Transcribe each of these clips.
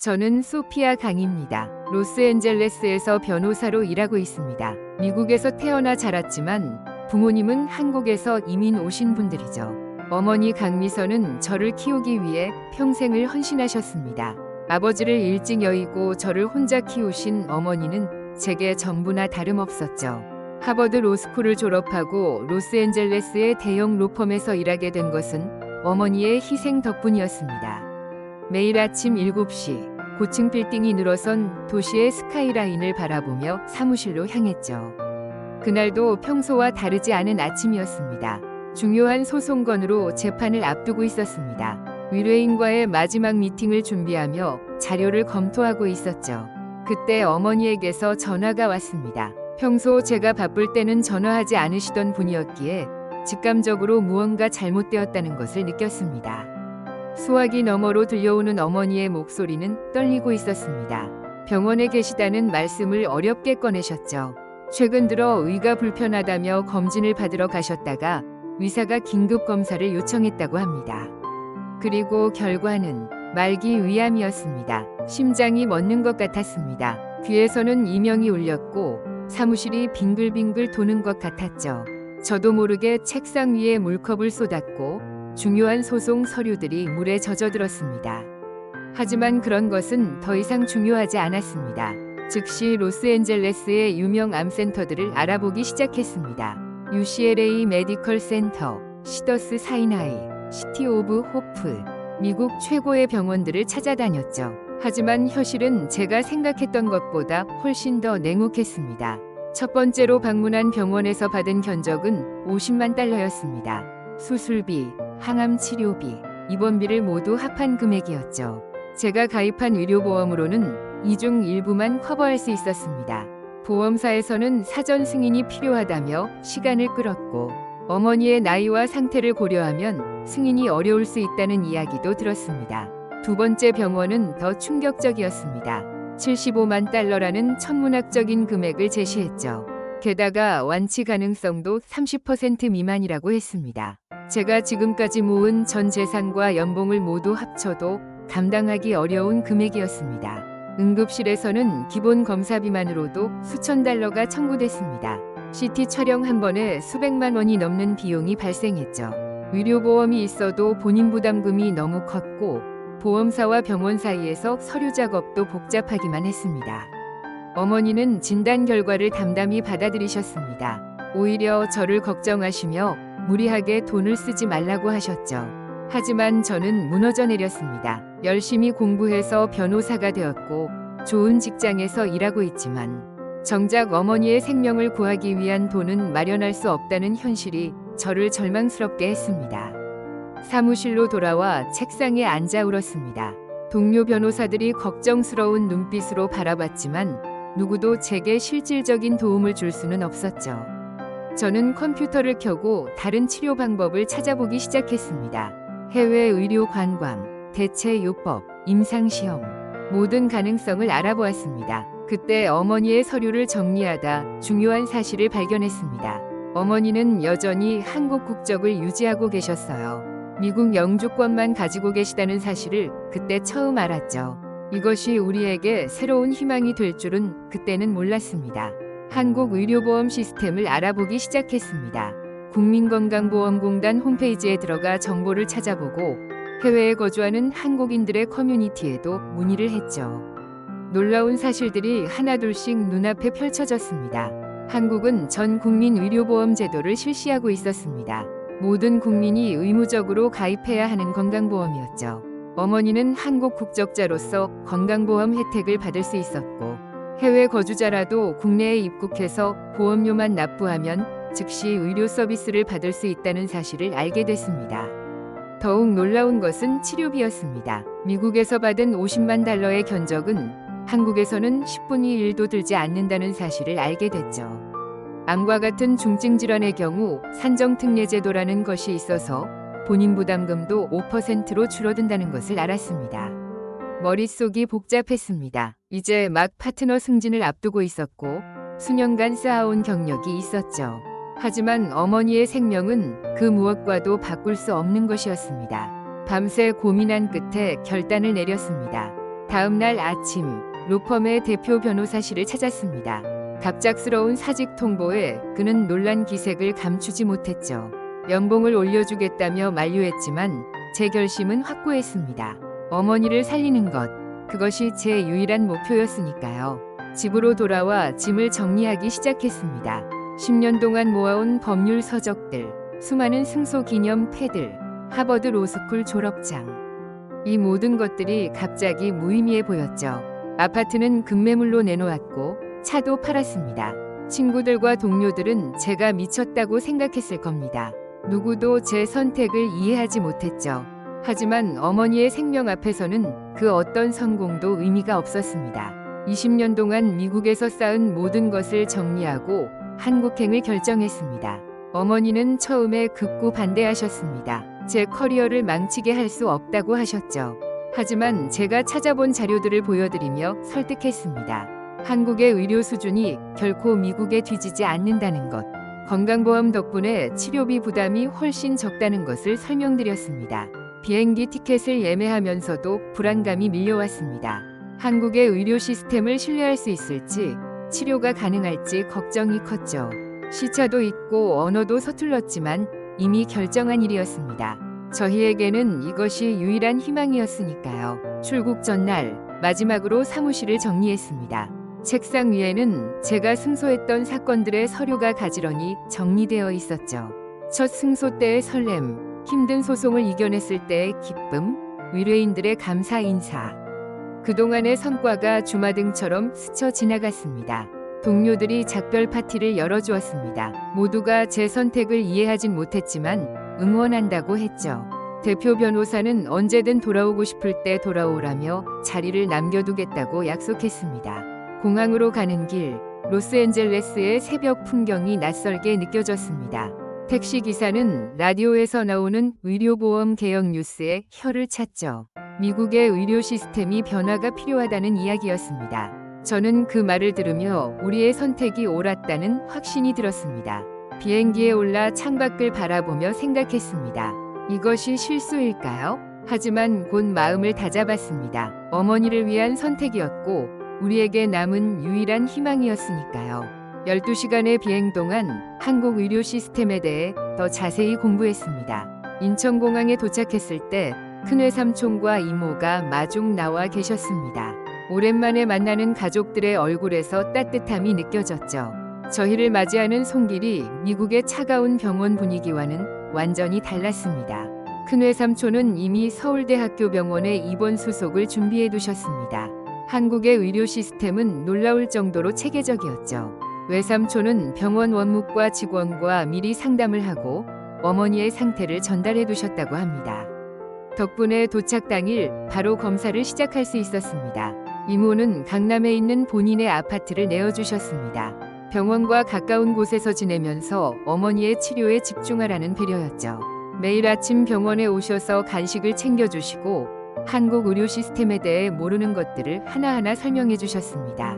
저는 소피아 강입니다. 로스앤젤레스에서 변호사로 일하고 있습니다. 미국에서 태어나 자랐지만 부모님은 한국에서 이민 오신 분들이죠. 어머니 강미선은 저를 키우기 위해 평생을 헌신하셨습니다. 아버지를 일찍 여의고 저를 혼자 키우신 어머니는 제게 전부나 다름없었죠. 하버드 로스쿨을 졸업하고 로스앤젤레스의 대형 로펌에서 일하게 된 것은 어머니의 희생 덕분이었습니다. 매일 아침 7시 고층 빌딩이 늘어선 도시의 스카이라인을 바라보며 사무실로 향했죠. 그날도 평소와 다르지 않은 아침이었습니다. 중요한 소송건으로 재판을 앞두고 있었습니다. 의뢰인과의 마지막 미팅을 준비하며 자료를 검토하고 있었죠. 그때 어머니에게서 전화가 왔습니다. 평소 제가 바쁠 때는 전화하지 않으시던 분이었기에 직감적으로 무언가 잘못되었다는 것을 느꼈습니다. 수화기 너머로 들려오는 어머니의 목소리는 떨리고 있었습니다. 병원에 계시다는 말씀을 어렵게 꺼내셨죠. 최근 들어 의가 불편하다며 검진을 받으러 가셨다가 의사가 긴급 검사를 요청했다고 합니다. 그리고 결과는 말기 위암이었습니다. 심장이 멎는 것 같았습니다. 귀에서는 이명이 울렸고 사무실이 빙글빙글 도는 것 같았죠. 저도 모르게 책상 위에 물컵을 쏟았고 중요한 소송 서류들이 물에 젖어들었습니다. 하지만 그런 것은 더 이상 중요하지 않았습니다. 즉시 로스앤젤레스의 유명 암센터들을 알아보기 시작했습니다. UCLA 메디컬 센터, 시더스 사이나이, 시티 오브 호프, 미국 최고의 병원들을 찾아다녔죠. 하지만 현실은 제가 생각했던 것보다 훨씬 더 냉혹했습니다. 첫 번째로 방문한 병원에서 받은 견적은 50만 달러였습니다. 수술비, 항암 치료비, 입원비를 모두 합한 금액이었죠. 제가 가입한 의료보험으로는 이 중 일부만 커버할 수 있었습니다. 보험사에서는 사전 승인이 필요하다며 시간을 끌었고 어머니의 나이와 상태를 고려하면 승인이 어려울 수 있다는 이야기도 들었습니다. 두 번째 병원은 더 충격적이었습니다. 75만 달러라는 천문학적인 금액을 제시했죠. 게다가 완치 가능성도 30% 미만이라고 했습니다. 제가 지금까지 모은 전 재산과 연봉을 모두 합쳐도 감당하기 어려운 금액이었습니다. 응급실에서는 기본 검사비만으로도 수천 달러가 청구됐습니다. CT 촬영 한 번에 수백만 원이 넘는 비용이 발생했죠. 의료보험이 있어도 본인 부담금이 너무 컸고 보험사와 병원 사이에서 서류 작업도 복잡하기만 했습니다. 어머니는 진단 결과를 담담히 받아들이셨습니다. 오히려 저를 걱정하시며 무리하게 돈을 쓰지 말라고 하셨죠. 하지만 저는 무너져 내렸습니다. 열심히 공부해서 변호사가 되었고 좋은 직장에서 일하고 있지만 정작 어머니의 생명을 구하기 위한 돈은 마련할 수 없다는 현실이 저를 절망스럽게 했습니다. 사무실로 돌아와 책상에 앉아 울었습니다. 동료 변호사들이 걱정스러운 눈빛으로 바라봤지만 누구도 제게 실질적인 도움을 줄 수는 없었죠. 저는 컴퓨터를 켜고 다른 치료 방법을 찾아보기 시작했습니다. 해외 의료 관광, 대체요법, 임상시험, 모든 가능성을 알아보았습니다. 그때 어머니의 서류를 정리하다 중요한 사실을 발견했습니다. 어머니는 여전히 한국 국적을 유지하고 계셨어요. 미국 영주권만 가지고 계시다는 사실을 그때 처음 알았죠. 이것이 우리에게 새로운 희망이 될 줄은 그때는 몰랐습니다. 한국 의료보험 시스템을 알아보기 시작했습니다. 국민건강보험공단 홈페이지에 들어가 정보를 찾아보고 해외에 거주하는 한국인들의 커뮤니티에도 문의를 했죠. 놀라운 사실들이 하나둘씩 눈앞에 펼쳐졌습니다. 한국은 전 국민 의료보험 제도를 실시하고 있었습니다. 모든 국민이 의무적으로 가입해야 하는 건강보험이었죠. 어머니는 한국 국적자로서 건강보험 혜택을 받을 수 있었고 해외 거주자라도 국내에 입국해서 보험료만 납부하면 즉시 의료 서비스를 받을 수 있다는 사실을 알게 됐습니다. 더욱 놀라운 것은 치료비였습니다. 미국에서 받은 50만 달러의 견적은 한국에서는 10분의 1도 들지 않는다는 사실을 알게 됐죠. 암과 같은 중증 질환의 경우 산정특례제도라는 것이 있어서 본인 부담금도 5%로 줄어든다는 것을 알았습니다. 머릿속이 복잡했습니다. 이제 막 파트너 승진을 앞두고 있었고 수년간 쌓아온 경력이 있었죠. 하지만 어머니의 생명은 그 무엇과도 바꿀 수 없는 것이었습니다. 밤새 고민한 끝에 결단을 내렸습니다. 다음 날 아침 로펌의 대표 변호사실을 찾았습니다. 갑작스러운 사직 통보에 그는 놀란 기색을 감추지 못했죠. 연봉을 올려주겠다며 만류했지만 제 결심은 확고했습니다. 어머니를 살리는 것, 그것이 제 유일한 목표였으니까요. 집으로 돌아와 짐을 정리하기 시작했습니다. 10년 동안 모아온 법률 서적들, 수많은 승소 기념 패들, 하버드 로스쿨 졸업장. 이 모든 것들이 갑자기 무의미해 보였죠. 아파트는 급매물로 내놓았고 차도 팔았습니다. 친구들과 동료들은 제가 미쳤다고 생각했을 겁니다. 누구도 제 선택을 이해하지 못했죠. 하지만 어머니의 생명 앞에서는 그 어떤 성공도 의미가 없었습니다. 20년 동안 미국에서 쌓은 모든 것을 정리하고 한국행을 결정했습니다. 어머니는 처음에 극구 반대하셨습니다. 제 커리어를 망치게 할 수 없다고 하셨죠. 하지만 제가 찾아본 자료들을 보여드리며 설득했습니다. 한국의 의료 수준이 결코 미국에 뒤지지 않는다는 것, 건강보험 덕분에 치료비 부담이 훨씬 적다는 것을 설명드렸습니다. 비행기 티켓을 예매하면서도 불안감이 밀려왔습니다. 한국의 의료 시스템을 신뢰할 수 있을지, 치료가 가능할지 걱정이 컸죠. 시차도 있고 언어도 서툴렀지만 이미 결정한 일이었습니다. 저희에게는 이것이 유일한 희망이었으니까요. 출국 전날 마지막으로 사무실을 정리했습니다. 책상 위에는 제가 승소했던 사건들의 서류가 가지런히 정리되어 있었죠. 첫 승소 때의 설렘, 힘든 소송을 이겨냈을 때의 기쁨, 의뢰인들의 감사 인사. 그동안의 성과가 주마등처럼 스쳐 지나갔습니다. 동료들이 작별 파티를 열어주었습니다. 모두가 제 선택을 이해하진 못했지만 응원한다고 했죠. 대표 변호사는 언제든 돌아오고 싶을 때 돌아오라며 자리를 남겨두겠다고 약속했습니다. 공항으로 가는 길, 로스앤젤레스의 새벽 풍경이 낯설게 느껴졌습니다. 택시 기사는 라디오에서 나오는 의료보험 개혁 뉴스에 혀를 찼죠. 미국의 의료 시스템이 변화가 필요하다는 이야기였습니다. 저는 그 말을 들으며 우리의 선택이 옳았다는 확신이 들었습니다. 비행기에 올라 창밖을 바라보며 생각했습니다. 이것이 실수일까요? 하지만 곧 마음을 다잡았습니다. 어머니를 위한 선택이었고 우리에게 남은 유일한 희망이었으니까요. 12시간의 비행 동안 한국 의료 시스템에 대해 더 자세히 공부했습니다. 인천공항에 도착했을 때 큰외삼촌과 이모가 마중 나와 계셨습니다. 오랜만에 만나는 가족들의 얼굴에서 따뜻함이 느껴졌죠. 저희를 맞이하는 손길이 미국의 차가운 병원 분위기와는 완전히 달랐습니다. 큰외삼촌은 이미 서울대학교 병원에 입원 수속을 준비해 두셨습니다. 한국의 의료 시스템은 놀라울 정도로 체계적이었죠. 외삼촌은 병원 원무과 직원과 미리 상담을 하고 어머니의 상태를 전달해 두셨다고 합니다. 덕분에 도착 당일 바로 검사를 시작할 수 있었습니다. 이모는 강남에 있는 본인의 아파트를 내어주셨습니다. 병원과 가까운 곳에서 지내면서 어머니의 치료에 집중하라는 배려였죠. 매일 아침 병원에 오셔서 간식을 챙겨주시고 한국 의료 시스템에 대해 모르는 것들을 하나하나 설명해 주셨습니다.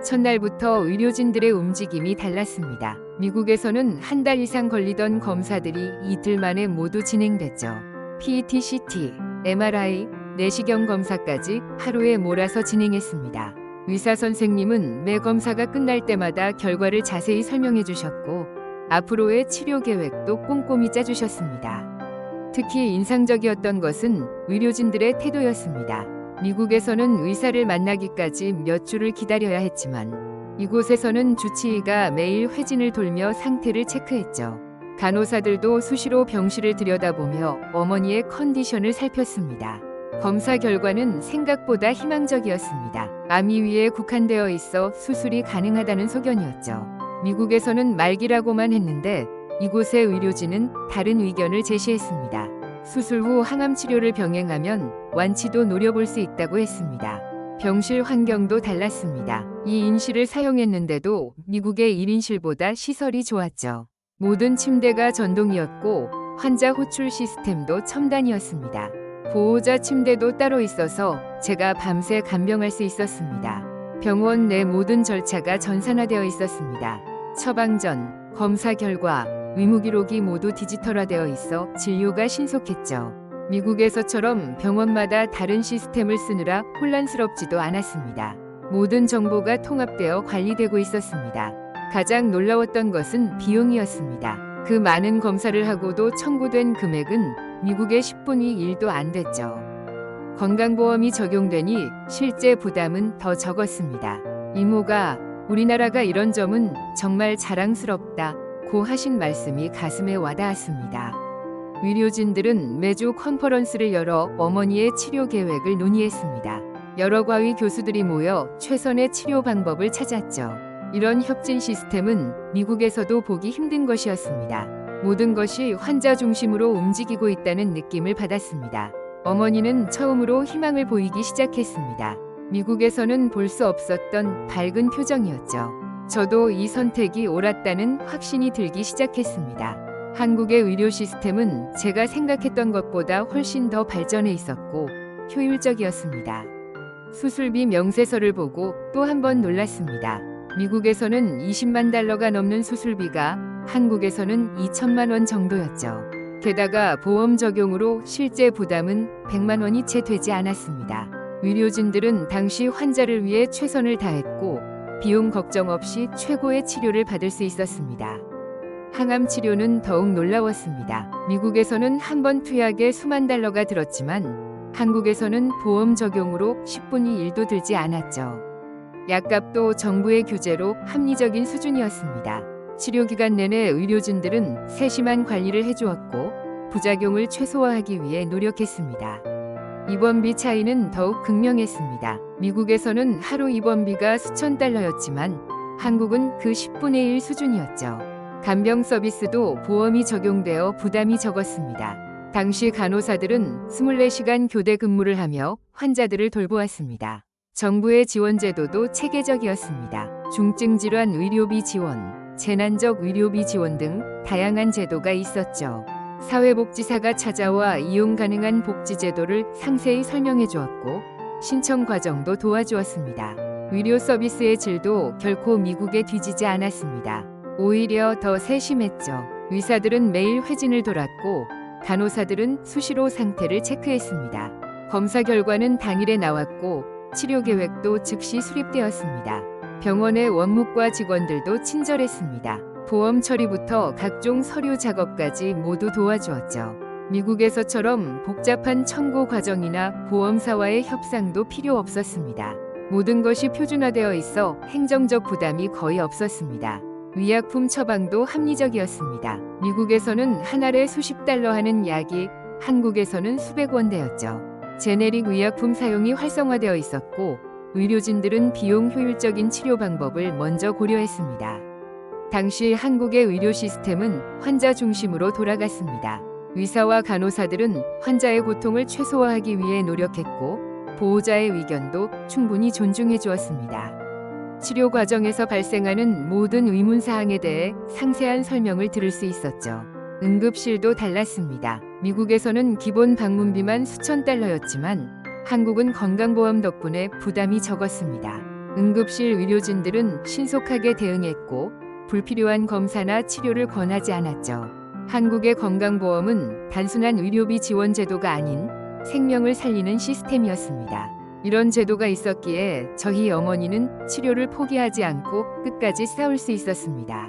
첫날부터 의료진들의 움직임이 달랐습니다. 미국에서는 한 달 이상 걸리던 검사들이 이틀 만에 모두 진행됐죠. PET, CT, MRI, 내시경 검사까지 하루에 몰아서 진행했습니다. 의사 선생님은 매 검사가 끝날 때마다 결과를 자세히 설명해 주셨고 앞으로의 치료 계획도 꼼꼼히 짜주셨습니다. 특히 인상적이었던 것은 의료진들의 태도였습니다. 미국에서는 의사를 만나기까지 몇 주를 기다려야 했지만 이곳에서는 주치의가 매일 회진을 돌며 상태를 체크했죠. 간호사들도 수시로 병실을 들여다보며 어머니의 컨디션을 살폈습니다. 검사 결과는 생각보다 희망적이었습니다. 암이 위에 국한되어 있어 수술이 가능하다는 소견이었죠. 미국에서는 말기라고만 했는데 이곳의 의료진은 다른 의견을 제시했습니다. 수술 후 항암 치료를 병행하면 완치도 노려볼 수 있다고 했습니다. 병실 환경도 달랐습니다. 이 인실을 사용했는데도 미국의 1인실보다 시설이 좋았죠. 모든 침대가 전동이었고 환자 호출 시스템도 첨단이었습니다. 보호자 침대도 따로 있어서 제가 밤새 간병할 수 있었습니다. 병원 내 모든 절차가 전산화되어 있었습니다. 처방전, 검사 결과, 의무기록이 모두 디지털화되어 있어 진료가 신속했죠. 미국에서처럼 병원마다 다른 시스템을 쓰느라 혼란스럽지도 않았습니다. 모든 정보가 통합되어 관리되고 있었습니다. 가장 놀라웠던 것은 비용이었습니다. 그 많은 검사를 하고도 청구된 금액은 미국의 10분의 1도 안 됐죠. 건강보험이 적용되니 실제 부담은 더 적었습니다. 이모가 우리나라가 이런 점은 정말 자랑스럽다고 하신 말씀이 가슴에 와닿았습니다. 의료진들은 매주 컨퍼런스를 열어 어머니의 치료 계획을 논의했습니다. 여러 과의 교수들이 모여 최선의 치료 방법을 찾았죠. 이런 협진 시스템은 미국에서도 보기 힘든 것이었습니다. 모든 것이 환자 중심으로 움직이고 있다는 느낌을 받았습니다. 어머니는 처음으로 희망을 보이기 시작했습니다. 미국에서는 볼 수 없었던 밝은 표정이었죠. 저도 이 선택이 옳았다는 확신이 들기 시작했습니다. 한국의 의료 시스템은 제가 생각했던 것보다 훨씬 더 발전해 있었고 효율적이었습니다. 수술비 명세서를 보고 또 한 번 놀랐습니다. 미국에서는 20만 달러가 넘는 수술비가 한국에서는 2천만 원 정도였죠. 게다가 보험 적용으로 실제 부담은 100만 원이 채 되지 않았습니다. 의료진들은 당시 환자를 위해 최선을 다했고 비용 걱정 없이 최고의 치료를 받을 수 있었습니다. 항암 치료는 더욱 놀라웠습니다. 미국에서는 한 번 투약에 수만 달러가 들었지만 한국에서는 보험 적용으로 10분의 1도 들지 않았죠. 약값도 정부의 규제로 합리적인 수준이었습니다. 치료 기간 내내 의료진들은 세심한 관리를 해주었고 부작용을 최소화하기 위해 노력했습니다. 입원비 차이는 더욱 극명했습니다. 미국에서는 하루 입원비가 수천 달러였지만 한국은 그 10분의 1 수준이었죠. 간병 서비스도 보험이 적용되어 부담이 적었습니다. 당시 간호사들은 24시간 교대 근무를 하며 환자들을 돌보았습니다. 정부의 지원 제도도 체계적이었습니다. 중증 질환 의료비 지원, 재난적 의료비 지원 등 다양한 제도가 있었죠. 사회복지사가 찾아와 이용 가능한 복지 제도를 상세히 설명해 주었고 신청 과정도 도와주었습니다. 의료 서비스의 질도 결코 미국에 뒤지지 않았습니다. 오히려 더 세심했죠. 의사들은 매일 회진을 돌았고 간호사들은 수시로 상태를 체크했습니다. 검사 결과는 당일에 나왔고 치료 계획도 즉시 수립되었습니다. 병원의 원무과 직원들도 친절했습니다. 보험 처리부터 각종 서류 작업까지 모두 도와주었죠. 미국에서처럼 복잡한 청구 과정이나 보험사와의 협상도 필요 없었습니다. 모든 것이 표준화되어 있어 행정적 부담이 거의 없었습니다. 의약품 처방도 합리적이었습니다. 미국에서는 한 알에 수십 달러 하는 약이 한국에서는 수백 원대였죠. 제네릭 의약품 사용이 활성화되어 있었고 의료진들은 비용 효율적인 치료 방법을 먼저 고려했습니다. 당시 한국의 의료 시스템은 환자 중심으로 돌아갔습니다. 의사와 간호사들은 환자의 고통을 최소화하기 위해 노력했고 보호자의 의견도 충분히 존중해 주었습니다. 치료 과정에서 발생하는 모든 의문사항에 대해 상세한 설명을 들을 수 있었죠. 응급실도 달랐습니다. 미국에서는 기본 방문비만 수천 달러였지만 한국은 건강보험 덕분에 부담이 적었습니다. 응급실 의료진들은 신속하게 대응했고 불필요한 검사나 치료를 권하지 않았죠. 한국의 건강보험은 단순한 의료비 지원 제도가 아닌 생명을 살리는 시스템이었습니다. 이런 제도가 있었기에 저희 어머니는 치료를 포기하지 않고 끝까지 싸울 수 있었습니다.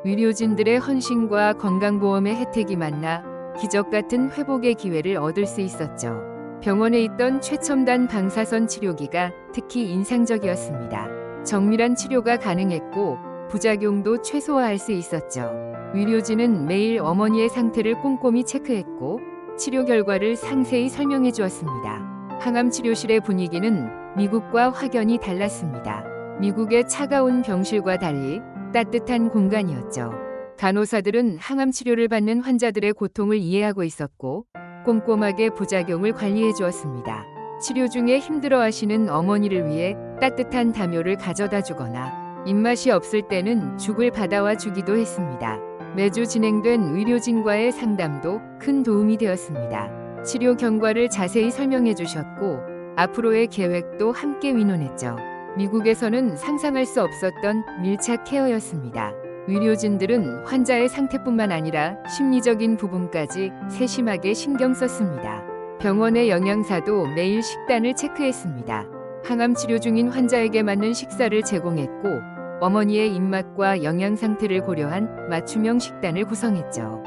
의료진들의 헌신과 건강보험의 혜택이 만나 기적 같은 회복의 기회를 얻을 수 있었죠. 병원에 있던 최첨단 방사선 치료기가 특히 인상적이었습니다. 정밀한 치료가 가능했고 부작용도 최소화할 수 있었죠. 의료진은 매일 어머니의 상태를 꼼꼼히 체크했고 치료 결과를 상세히 설명해 주었습니다. 항암 치료실의 분위기는 미국과 확연히 달랐습니다. 미국의 차가운 병실과 달리 따뜻한 공간이었죠. 간호사들은 항암 치료를 받는 환자들의 고통을 이해하고 있었고 꼼꼼하게 부작용을 관리해 주었습니다. 치료 중에 힘들어하시는 어머니를 위해 따뜻한 담요를 가져다 주거나 입맛이 없을 때는 죽을 받아와 주기도 했습니다. 매주 진행된 의료진과의 상담도 큰 도움이 되었습니다. 치료 경과를 자세히 설명해 주셨고 앞으로의 계획도 함께 의논했죠. 미국에서는 상상할 수 없었던 밀착 케어였습니다. 의료진들은 환자의 상태뿐만 아니라 심리적인 부분까지 세심하게 신경 썼습니다. 병원의 영양사도 매일 식단을 체크했습니다. 항암 치료 중인 환자에게 맞는 식사를 제공했고 어머니의 입맛과 영양 상태를 고려한 맞춤형 식단을 구성했죠.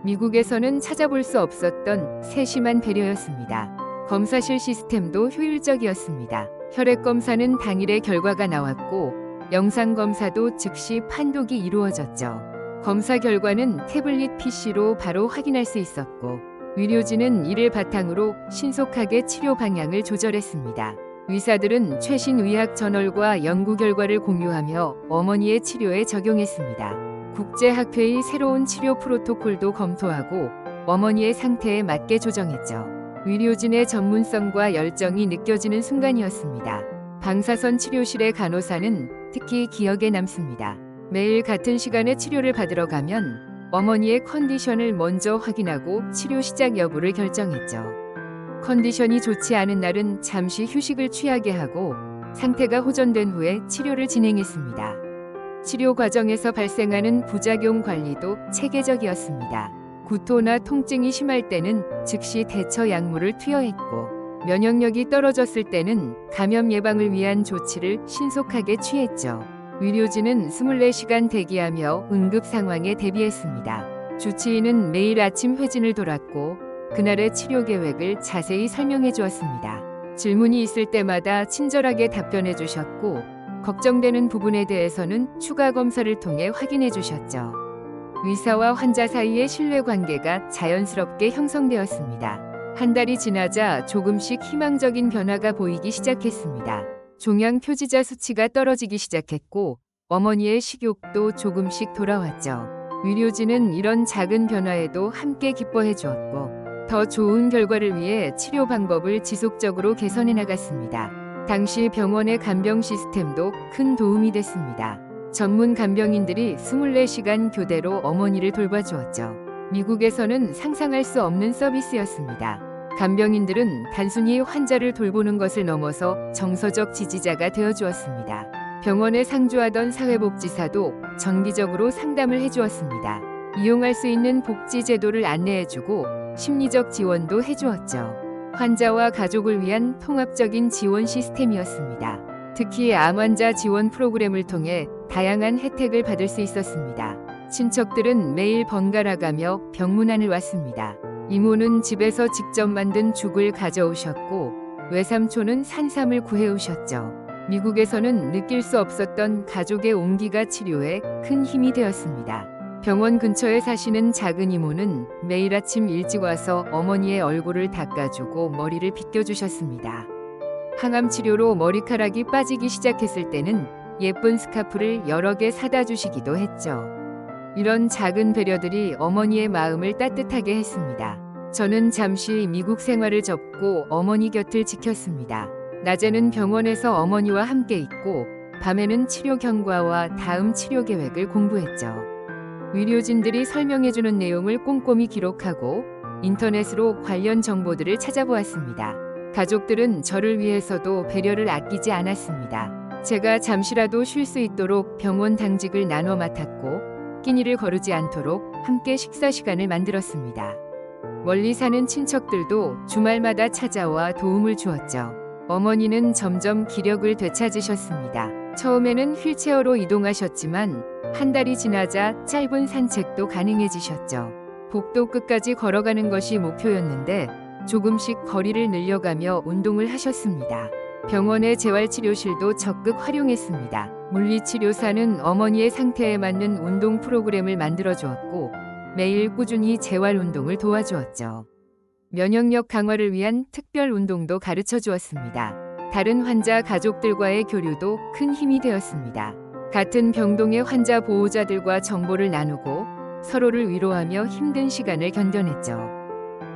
미국에서는 찾아볼 수 없었던 세심한 배려였습니다. 검사실 시스템도 효율적이었습니다. 혈액 검사는 당일에 결과가 나왔고 영상 검사도 즉시 판독이 이루어졌죠. 검사 결과는 태블릿 PC로 바로 확인할 수 있었고 의료진은 이를 바탕으로 신속하게 치료 방향을 조절했습니다. 의사들은 최신 의학 저널과 연구 결과를 공유하며 어머니의 치료에 적용했습니다. 국제학회의 새로운 치료 프로토콜도 검토하고 어머니의 상태에 맞게 조정했죠. 의료진의 전문성과 열정이 느껴지는 순간이었습니다. 방사선 치료실의 간호사는 특히 기억에 남습니다. 매일 같은 시간에 치료를 받으러 가면 어머니의 컨디션을 먼저 확인하고 치료 시작 여부를 결정했죠. 컨디션이 좋지 않은 날은 잠시 휴식을 취하게 하고 상태가 호전된 후에 치료를 진행했습니다. 치료 과정에서 발생하는 부작용 관리도 체계적이었습니다. 구토나 통증이 심할 때는 즉시 대처 약물을 투여했고 면역력이 떨어졌을 때는 감염 예방을 위한 조치를 신속하게 취했죠. 의료진은 24시간 대기하며 응급 상황에 대비했습니다. 주치의는 매일 아침 회진을 돌았고 그날의 치료 계획을 자세히 설명해 주었습니다. 질문이 있을 때마다 친절하게 답변해 주셨고 걱정되는 부분에 대해서는 추가 검사를 통해 확인해 주셨죠. 의사와 환자 사이의 신뢰 관계가 자연스럽게 형성되었습니다. 한 달이 지나자 조금씩 희망적인 변화가 보이기 시작했습니다. 종양 표지자 수치가 떨어지기 시작했고 어머니의 식욕도 조금씩 돌아왔죠. 의료진은 이런 작은 변화에도 함께 기뻐해 주었고 더 좋은 결과를 위해 치료 방법을 지속적으로 개선해 나갔습니다. 당시 병원의 간병 시스템도 큰 도움이 됐습니다. 전문 간병인들이 24시간 교대로 어머니를 돌봐주었죠. 미국에서는 상상할 수 없는 서비스였습니다. 간병인들은 단순히 환자를 돌보는 것을 넘어서 정서적 지지자가 되어주었습니다. 병원에 상주하던 사회복지사도 정기적으로 상담을 해주었습니다. 이용할 수 있는 복지 제도를 안내해주고 심리적 지원도 해주었죠. 환자와 가족을 위한 통합적인 지원 시스템이었습니다. 특히 암 환자 지원 프로그램을 통해 다양한 혜택을 받을 수 있었습니다. 친척들은 매일 번갈아 가며 병문안을 왔습니다. 이모는 집에서 직접 만든 죽을 가져오셨고 외삼촌은 산삼을 구해오셨죠. 미국에서는 느낄 수 없었던 가족의 온기가 치료에 큰 힘이 되었습니다. 병원 근처에 사시는 작은 이모는 매일 아침 일찍 와서 어머니의 얼굴을 닦아주고 머리를 빗겨주셨습니다. 항암 치료로 머리카락이 빠지기 시작했을 때는 예쁜 스카프를 여러 개 사다 주시기도 했죠. 이런 작은 배려들이 어머니의 마음을 따뜻하게 했습니다. 저는 잠시 미국 생활을 접고 어머니 곁을 지켰습니다. 낮에는 병원에서 어머니와 함께 있고 밤에는 치료 경과와 다음 치료 계획을 공부했죠. 의료진들이 설명해주는 내용을 꼼꼼히 기록하고 인터넷으로 관련 정보들을 찾아보았습니다. 가족들은 저를 위해서도 배려를 아끼지 않았습니다. 제가 잠시라도 쉴 수 있도록 병원 당직을 나눠 맡았고 끼니를 거르지 않도록 함께 식사 시간을 만들었습니다. 멀리 사는 친척들도 주말마다 찾아와 도움을 주었죠. 어머니는 점점 기력을 되찾으셨습니다. 처음에는 휠체어로 이동하셨지만 한 달이 지나자 짧은 산책도 가능해지셨죠. 복도 끝까지 걸어가는 것이 목표였는데 조금씩 거리를 늘려가며 운동을 하셨습니다. 병원의 재활치료실도 적극 활용했습니다. 물리치료사는 어머니의 상태에 맞는 운동 프로그램을 만들어 주었고 매일 꾸준히 재활 운동을 도와주었죠. 면역력 강화를 위한 특별 운동도 가르쳐 주었습니다. 다른 환자 가족들과의 교류도 큰 힘이 되었습니다. 같은 병동의 환자 보호자들과 정보를 나누고 서로를 위로하며 힘든 시간을 견뎌냈죠.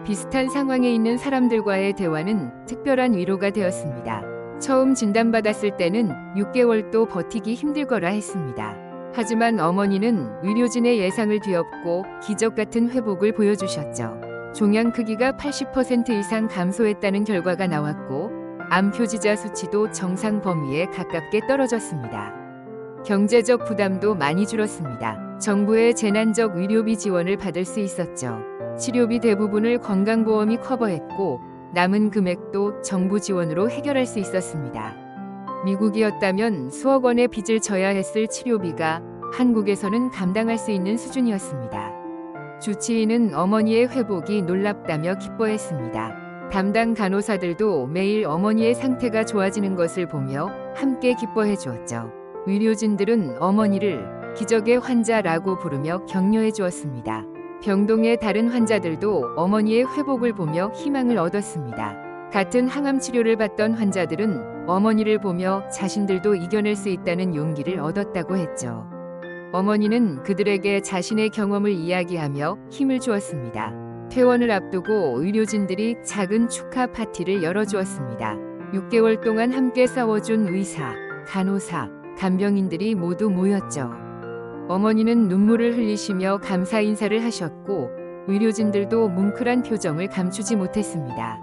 비슷한 상황에 있는 사람들과의 대화는 특별한 위로가 되었습니다. 처음 진단받았을 때는 6개월도 버티기 힘들거라 했습니다. 하지만 어머니는 의료진의 예상을 뒤엎고 기적 같은 회복을 보여주셨죠. 종양 크기가 80% 이상 감소했다는 결과가 나왔고 암 표지자 수치도 정상 범위에 가깝게 떨어졌습니다. 경제적 부담도 많이 줄었습니다. 정부의 재난적 의료비 지원을 받을 수 있었죠. 치료비 대부분을 건강보험이 커버했고 남은 금액도 정부 지원으로 해결할 수 있었습니다. 미국이었다면 수억 원의 빚을 져야 했을 치료비가 한국에서는 감당할 수 있는 수준이었습니다. 주치의는 어머니의 회복이 놀랍다며 기뻐했습니다. 담당 간호사들도 매일 어머니의 상태가 좋아지는 것을 보며 함께 기뻐해 주었죠. 의료진들은 어머니를 기적의 환자라고 부르며 격려해 주었습니다. 병동의 다른 환자들도 어머니의 회복을 보며 희망을 얻었습니다. 같은 항암 치료를 받던 환자들은 어머니를 보며 자신들도 이겨낼 수 있다는 용기를 얻었다고 했죠. 어머니는 그들에게 자신의 경험을 이야기하며 힘을 주었습니다. 퇴원을 앞두고 의료진들이 작은 축하 파티를 열어주었습니다. 6개월 동안 함께 싸워준 의사, 간호사, 간병인들이 모두 모였죠. 어머니는 눈물을 흘리시며 감사 인사를 하셨고 의료진들도 뭉클한 표정을 감추지 못했습니다.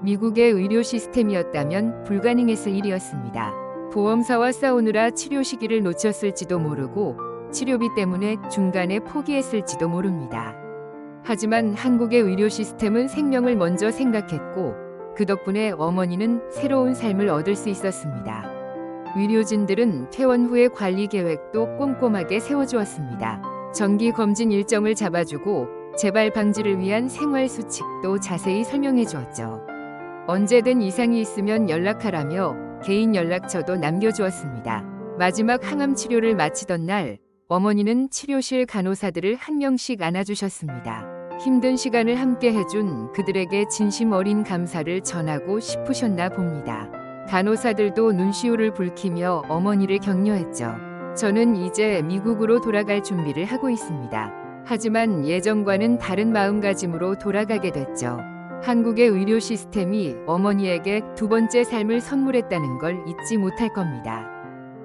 미국의 의료 시스템이었다면 불가능했을 일이었습니다. 보험사와 싸우느라 치료 시기를 놓쳤을지도 모르고 치료비 때문에 중간에 포기했을지도 모릅니다. 하지만 한국의 의료 시스템은 생명을 먼저 생각했고 그 덕분에 어머니는 새로운 삶을 얻을 수 있었습니다. 의료진들은 퇴원 후의 관리 계획도 꼼꼼하게 세워주었습니다. 정기 검진 일정을 잡아주고 재발 방지를 위한 생활 수칙도 자세히 설명해 주었죠. 언제든 이상이 있으면 연락하라며 개인 연락처도 남겨주었습니다. 마지막 항암 치료를 마치던 날 어머니는 치료실 간호사들을 한 명씩 안아주셨습니다. 힘든 시간을 함께 해준 그들에게 진심 어린 감사를 전하고 싶으셨나 봅니다. 간호사들도 눈시울을 붉히며 어머니를 격려했죠. 저는 이제 미국으로 돌아갈 준비를 하고 있습니다. 하지만 예전과는 다른 마음가짐으로 돌아가게 됐죠. 한국의 의료 시스템이 어머니에게 두 번째 삶을 선물했다는 걸 잊지 못할 겁니다.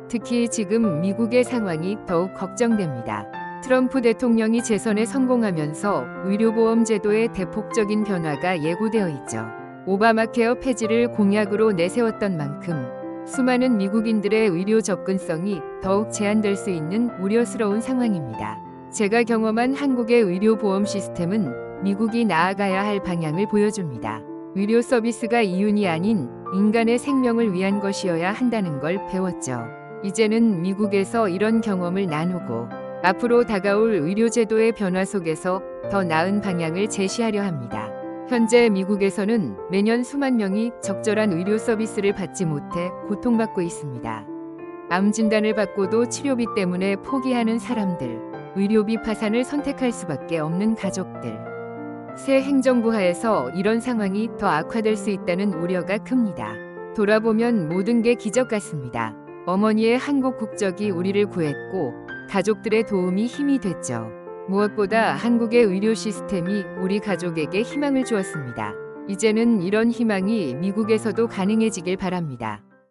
특히 지금 미국의 상황이 더욱 걱정됩니다. 트럼프 대통령이 재선에 성공하면서 의료보험 제도의 대폭적인 변화가 예고되어 있죠. 오바마 케어 폐지를 공약으로 내세웠던 만큼 수많은 미국인들의 의료 접근성이 더욱 제한될 수 있는 우려스러운 상황입니다. 제가 경험한 한국의 의료보험 시스템은 미국이 나아가야 할 방향을 보여줍니다. 의료 서비스가 이윤이 아닌 인간의 생명을 위한 것이어야 한다는 걸 배웠죠. 이제는 미국에서 이런 경험을 나누고 앞으로 다가올 의료제도의 변화 속에서 더 나은 방향을 제시하려 합니다. 현재 미국에서는 매년 수만 명이 적절한 의료 서비스를 받지 못해 고통받고 있습니다. 암 진단을 받고도 치료비 때문에 포기하는 사람들, 의료비 파산을 선택할 수밖에 없는 가족들. 새 행정부 하에서 이런 상황이 더 악화될 수 있다는 우려가 큽니다. 돌아보면 모든 게 기적 같습니다. 어머니의 한국 국적이 우리를 구했고 가족들의 도움이 힘이 됐죠. 무엇보다 한국의 의료 시스템이 우리 가족에게 희망을 주었습니다. 이제는 이런 희망이 미국에서도 가능해지길 바랍니다.